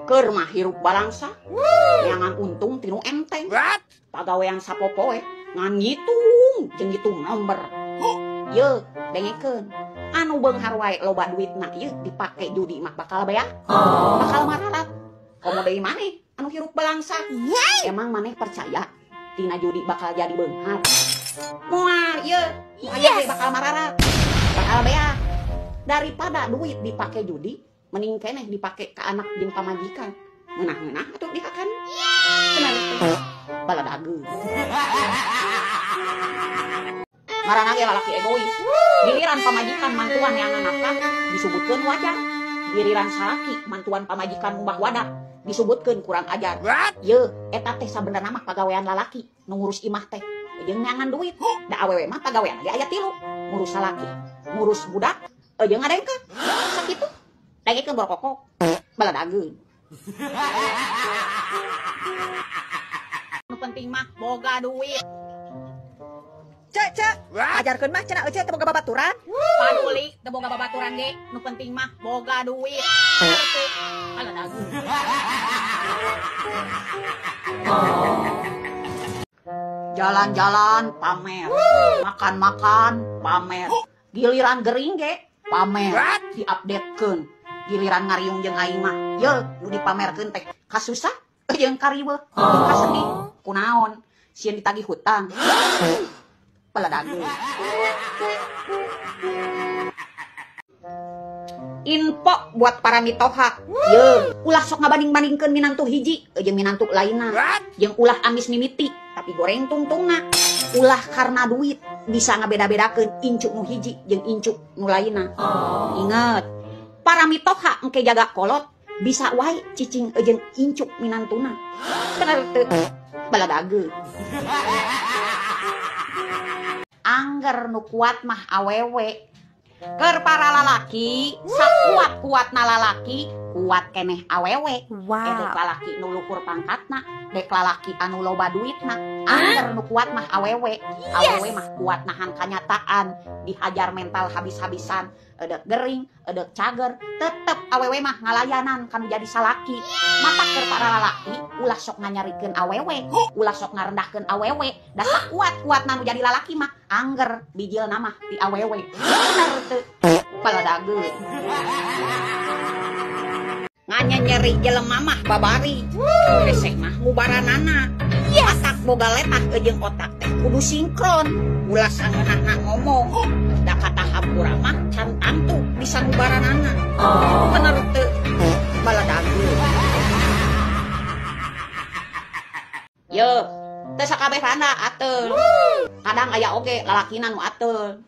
Keur mah hirup balangsa neangan untung tinu enteng. Pagawean sapopoe ngan ngitung jeung ngitung nomor. Ye dengekeun anu beunghar wae loba duitna ieu dipake judi mah bakal beak, bakal mararat. Komo deui maneh anu hirup balangsa. Emang maneh percaya tina judi bakal jadi beunghar? Moal ieu moal bakal mararat, bakal beak. Daripada duit dipake judi, mending keneh dipake ka anak jeung pamajikan. Ngeunah-ngeunah atuh dihakan. Bener teh. Baladageun. Ngaranna ge lalaki egois. Giliran pamajikan mantuan yang nafkah disebutkeun wajar. Giliran salaki mantuan pamajikan umbah wadah disebutkeun kurang ajar. Ye, eta teh sabenerna mah pagawean lalaki nu ngurus imah teh. Jeung neangan duit. Da awewe mah pagawean ge aya 3. Ngurus salaki, ngurus budak, jeung ngadengkeun. Sakitu. Dengekeun borokok. Baladageun. Nu penting mah boga duit. Cek, ajarkeun mah cenah eueuh teu boga babaturan. Paduli teu boga babaturan ge, nu penting mah boga duit. Baladageun. Jalan-jalan pamer, makan-makan pamer. Giliran gering ge pamer, diupdatekeun. Giliran ngariung jeung aing mah, ye nu dipamerkeun teh kasusah jeung kariweuh, jeung kasedih. Kunaon? Sieun ditagih hutang. Baladageun. Info buat para mitoha. Ye, ulah sok ngabanding-bandingkeun minantu hiji jeung minantu lainna. Jeung ulah amis mimiti, tapi goreng tungtungna. Ulah karena duit bisa ngabeda-bedakeun incuk nu hiji jeung incuk nu lainna. Ingat, para mitoha engke jaga kolot bisa wae cicing jeung incuk minantuna. Bener teu? Baladageun. Angger nu kuat mah awewe. Keur para lalaki, sakuat-kuatna lalaki, kuat keneh awewe. Dek lalaki nu luhur pangkatna, dek lalaki anu loba duitna. Angger nu kuat mah awewe. Awewe mah kuat nahan kanyataan, dihajar mental habis-habisan, edek gering, edek cager, tetep awewe mah ngalayanan kanu jadi salaki. Mata keur para lalaki, ulah sok nganyarikeun awewe, ulah sok ngarendahkeun awewe. Da sakuat-kuatna nu jadi lalaki mah angger bijilna mah di awewe. Bener teu? Baladageun. Nganyeri jelema mah babari. Hesek mah mubaranana. Matak boga letak jeung otak teh kudu sinkron. Ulah sangeunana ngomong. Da katahap urang mah can tantu bisa mubaranana. Bener teu? Baladageun. Ye, teu sakabeh randa ateul. Kadang aya oge lalakina nu ateul.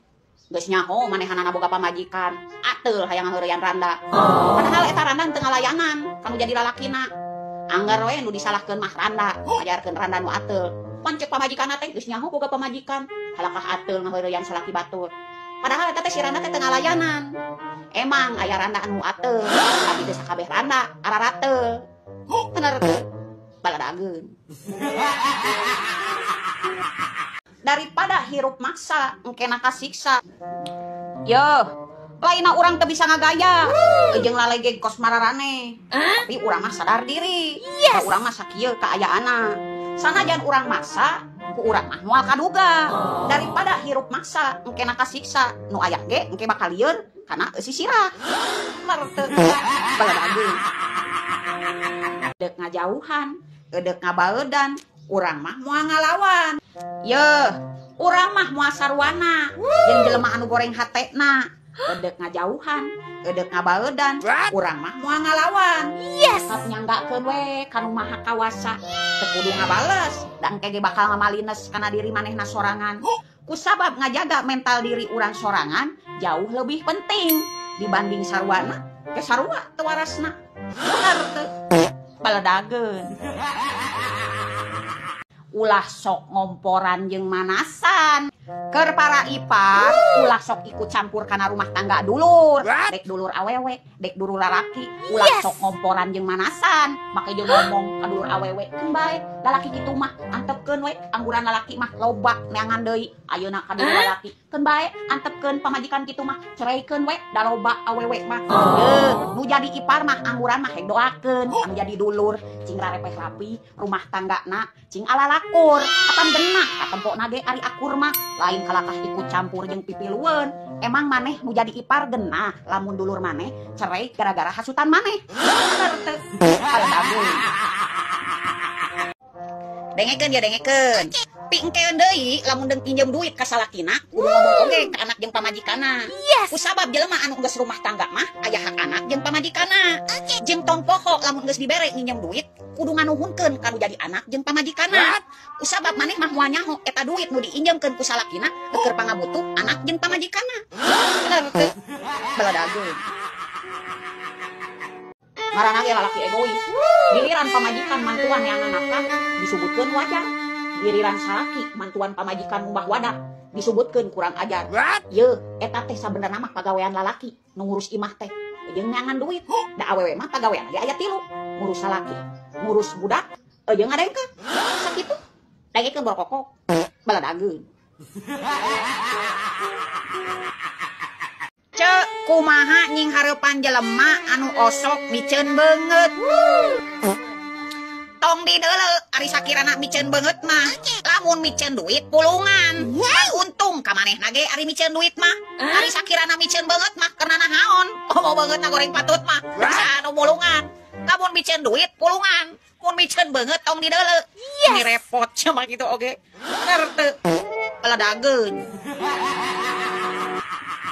Geus nyaho manehanana boga pamajikan, ateul hayang ngaheureyan randa. Padahal eta randa teu ngalayanan kanu jadi lalakina. Anggar we nu disalahkeun mah randa, ngajarkeun randa nu ateul. Pancek pamajikanna teh geus nyaho boga pamajikan, halakah ateul ngaheureyan salaki batur. Padahal eta teh si randa teh teu ngalayanan. Emang aya randa anu ateul, tapi teu sakabeh randa ararateul. Bener teu? Baladageun. Daripada hirup maksa engkena kasiksa. Yo, lainna urang teu bisa ngagaya. Jeung lalege kos mararane. Tapi urang mah sadar diri. Urang mah sakieu kaayaanna. Sanajan urang maksa, ku urang mah moal kaduga. Daripada hirup maksa engkena kasiksa, nu aya ge engke bakal lieur kana eusi sirah. Bener teu? Baladageun. Deuk ngajauhan, edek ngabaeudan. Urang mah moal ngalawan. Ye, urang mah moal sarwana jeung jelema anu goreng hatena. Edek ngajauhan, edek ngabaeudan. Urang mah moal ngalawan. Sok nyanggakeun we kanu maha kawasa. Teu kudu ngabales, da engke ge bakal ngamalines kana diri manehna sorangan. Kusabab ngajaga mental diri urang sorangan jauh lebih penting dibanding sarwana. Ke sarua teu warasna. Bener teu? Baladageun. Ulah sok ngomporan jeung manasan. Keur para ipar ulah sok ikut campur kana rumah tangga dulur. Dek dulur awewe, dek dulur lalaki, ulah sok ngomporan jeung manasan. Make jeung ngomong ka dulur awewe, keun bae lalaki kitu mah antepkeun we, angguran lalaki mah loba neangan deui. Ayeuna ka dulur lalaki, keun bae antepkeun pamajikan kitu mah cereikeun we, da loba awewe mah. Nu jadi ipar mah angguran mah doakeun anu jadi dulur cing rarepeh rapi, rumah tanggana cing alalakur, atan genah katempona ge ari akur mah. Lain kalakah ikut campur jeung pipilueun. Emang maneh nu jadi ipar genah lamun dulur maneh cerai gara-gara hasutan maneh. Bener teu? Aldagun. Dengekeun ya dengekeun. Pingkeun deui lamun deung pinjem duit ka salakina, kudu ngomong oge ka anak jeung pamajikanna. Kusabab jelema anu geus rumah tangga mah aya hak anak jeung pamajikanna. Jeung tong poho lamun geus dibere nginjem duit, kudu nganuhunkeun kanu jadi anak jeung pamajikanna. Usabab maneh mah moal nyaho eta duit nu diinjemkeun ku salakina keur pangabutuh anak jeung pamajikanna. Bener teu? Baladageun. Ngaranna ge lalaki egois. Giliran pamajikan mantuan yang nafkah disebutkeun wajar. Giliran salaki mantuan pamajikan mbah wadah disebutkeun kurang ajar. Yeuh, eta teh sabenerna mah pagawean lalaki nu ngurus imah teh. Jeung neangan duit. Da awewe mah pagawean ge aya 3, ngurus salaki, ngurus budak, jeung ngadengkeun. Sakitu. Dengekeun borokok. Baladageun. Cek kumaha nying hareupan jelema anu osok miceun beungeut. Tong dideuleu ari sakirana miceun beungeut mah lamun miceun duit pulungan. Untung ka manehna ge ari miceun duit mah. Ari sakirana miceun beungeut mah keurna naon? Oh beungeutna goreng patut mah. Anu pulungan. Lamun miceun duit pulungan. Mun miceun beungeut tong dideuleu. Ini repot cuma gitu oge. Bener teu? Baladageun.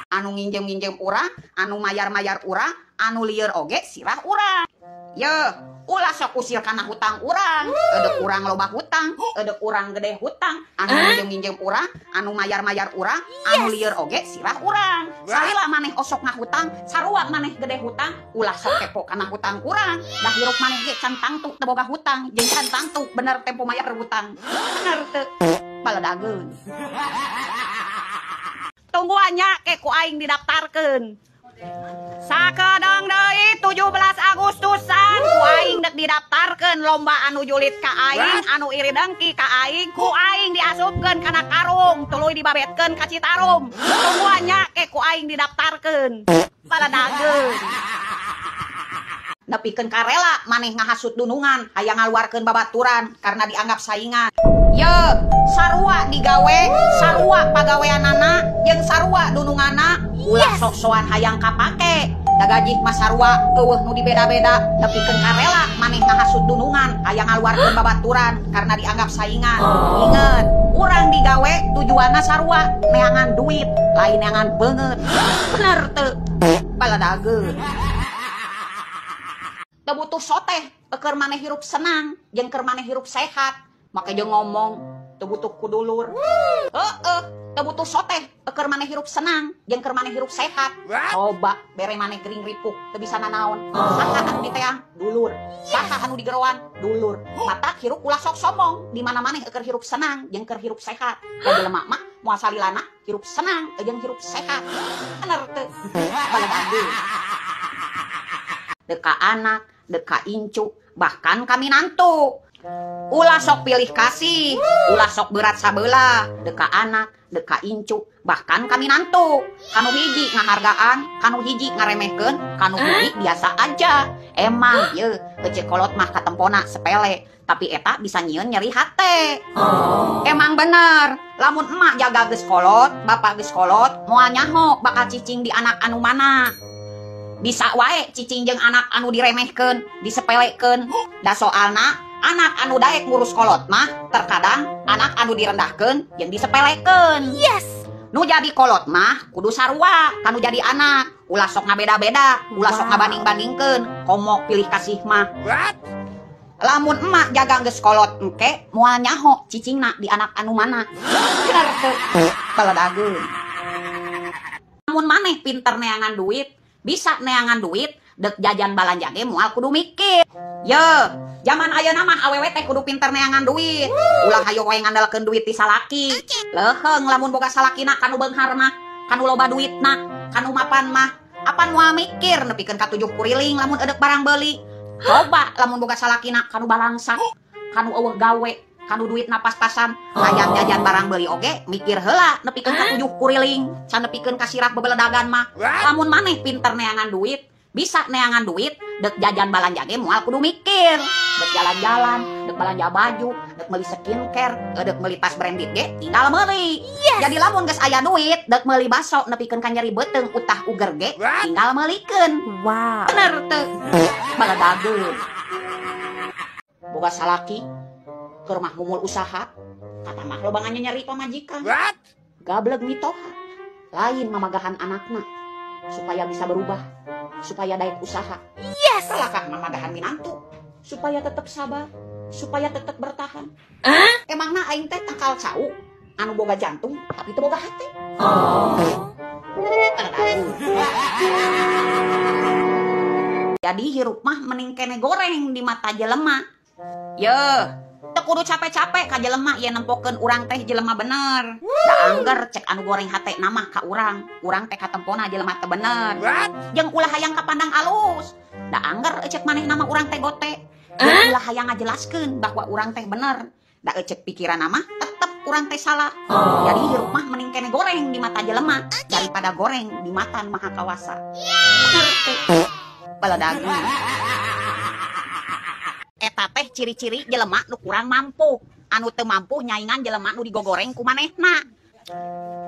Anu nginjem-nginjem urang, anu mayar-mayar urang, anu lieur oge sirah urang. Yeuh, ulah sok usir kana hutang urang. Edek urang loba hutang, edek urang gede hutang. Anu nginjem-nginjem urang, anu mayar-mayar urang, anu lieur oge sirah urang. Salila maneh osok ngahutang, sarua maneh gede hutang, ulah sok kepo kana hutang urang. Da hirup maneh ge can tangtu teu boga hutang, jeung can tangtu bener tempo mayar hutang. Bener teu? Baladageun. Tunggu anya ke ku aing didaftarkeun. Sakedeng deui 17 Agustusan ku aing dek didaftarkeun lomba anu julit ka aing, anu iri dengki ka aing, ku aing diasupkeun kana karung, tuluy dibabetkeun ka Citarum. Tunggu anya ke ku aing didaftarkeun. Baladageun. Nepikeun karela maneh ngahasut dunungan, hayang ngaluarkeun babaturan karena dianggap saingan. Yeuh, sarua digawe, sarua pagaweanana, jeung sarua dununganna, ulah sok-sokan hayang kapake. Da gaji mah sarua eueuh nu dibeda-beda, nepikeun karela maneh ngahasut dunungan, hayang ngaluarkeun babaturan karena dianggap saingan. Inget, urang digawe tujuanna sarua, neangan duit, lain neangan beungeut. Bener teu? Baladageun. Teu butuh soteh, keur maneh hirup senang, jeung keur maneh hirup sehat. Make jeung ngomong, teu butuh ku dulur. Heeh, teu butuh soteh, keur maneh hirup senang, jeung keur maneh hirup sehat. Coba bere maneh gering ripuk, teu bisa nanaon. Saha anu diteang? Dulur. Saha anu digerowan? Dulur. Mata hirup ulah sok sombong, di mana maneh keur hirup senang, jeung keur hirup sehat. Da jelema mah moal salilana hirup senang, jeung hirup sehat. Bener teu? Baladageun. Deka anak, deka incu, bahkan kami nantu. Ulah sok pilih kasih, ulah sok berat sabeula. Deka anak, deka incu, bahkan kami nantu. Kanu hiji ngahargaan, kanu hiji ngaremehkeun, kanu hiji biasa aja. Emang yeuh, ece kolot mah katempona sepele, tapi eta bisa nyieun nyeri hate. Emang bener, lamun emak jaga geus kolot, bapak geus kolot, moal nyaho bakal cicing di anak anu mana. Bisa wae cicing jeung anak anu diremehkeun, disepelekeun. Da soalna anak anu daek ngurus kolot mah terkadang anak anu direndahkeun jeung disepelekeun. Yes. Nu jadi kolot mah kudu sarua, kanu jadi anak ulah sok ngabeda-beda, ulah sok ngabanding-bandingkeun, komo pilih kasih mah. Lamun emak jaga geus kolot engke moal nyaho cicingna di anak anu mana. Bener teu? Baladageun. Lamun maneh pinter neangan duit, bisa neangan duit, dek jajan balanja ge moal kudu mikir. Ye, zaman ayeuna mah awewe teh kudu pinter neangan duit. Ulah hayo we ngandalkeun duit ti salaki. Leuheung lamun boga salakina kanu beunghar mah, kanu loba duitna, kanu mapan mah, apan moal mikir nepikeun ka 7 kuriling lamun eudek barang beuli. Coba lamun boga salakina kanu balangsa, kanu eueuh gawe, kanu duit pas-pasan, hayang jajan barang beuli oge mikir heula nepikeun ka 7 kuriling, can nepikeun ka sirah bebeledagan mah. Lamun maneh pinter neangan duit, bisa neangan duit, dek jajan balanja ge moal kudu mikir. Dek jalan-jalan, dek balanja baju, dek meuli skincare, dek meuli tas branded ge tinggal meuli. Jadi lamun geus aya duit, dek meuli baso nepikeun ka nyeri beuteung utah uger ge tinggal meulikeun. Wow. Bener teu? Baledageun. Boga salaki keur mah ngumul usaha, kata mah loba nyari pamajikan. Gableg mitoha, lain mamagahan anakna supaya bisa berubah, supaya daek usaha. Salakah mamagahan minantu supaya tetap sabar, supaya tetap bertahan. Emangna aing teh takal cau anu boga jantung tapi teu boga hati. Jadi hirup mah mending kene goreng di mata jelema. Ye, teu kudu capek-capek ka jelema ieu nempokeun urang teh jelema bener. Da angger cek anu goreng hate nama ka urang teh katempona jelema teh bener. Jeung ulah hayang kapandang alus. Da angger cek maneh nama urang teh gote. Jeung ulah hayang ngajelaskeun bahwa urang teh bener. Da cek pikiran nama tetep urang teh salah. Jadi hirup mah mending kene goreng di mata jelema daripada goreng di mata Maha Kawasa. Bener teh. Baledageun. Eta teh ciri-ciri jelema nu kurang mampu, anu teu mampu nyaingan jelema nu digogoreng ku manehna.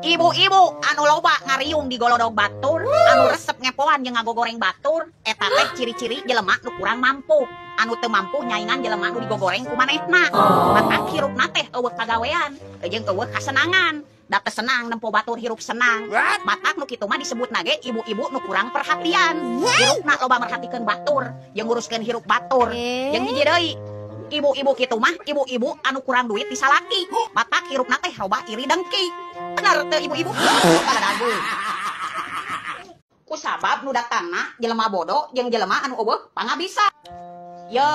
Ibu-ibu anu loba ngariung di golodog batur, anu resep ngepoan jeung ngagogoreng batur, eta teh ciri-ciri jelema nu kurang mampu, anu teu mampu nyaingan jelema nu digogoreng ku manehna. Matak hirupna teh eueuh kagawean, jeung eueuh kasenangan. Da teu senang nempo batur hirup senang. Matak nu kitu mah disebutna ge ibu-ibu nu kurang perhatian. Hirupna loba merhatikeun batur, jeung nguruskeun hirup batur. Jeung hiji deui, ibu-ibu kitu mah ibu-ibu anu kurang duit di salaki. Matak hirupna teh loba iri dengki. Bener teu ibu-ibu? Baledageun. Ku sabab nu datangna jelema bodoh jeung jelema anu eueuh pangabisa. Ye,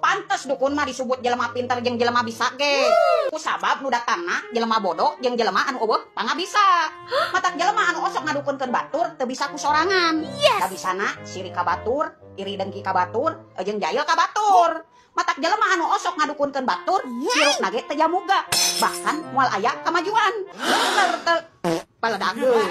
pantes dukun mah disebut jelema pinter jeung jelema bisa ge. Ku sabab nu datangna jelema bodoh jeung jelema anu eueuh pangabisa. Matak jelema anu osok ngadukunkeun batur teu bisa ku sorangan. Da bisana siri ka batur, iri dengki ka batur, jeung jahil ka batur. Matak jelema anu osok ngadukunkeun batur, sirupna ge teu jamuga. Bahkan moal aya kamajuan. Bener teu? Baledageun.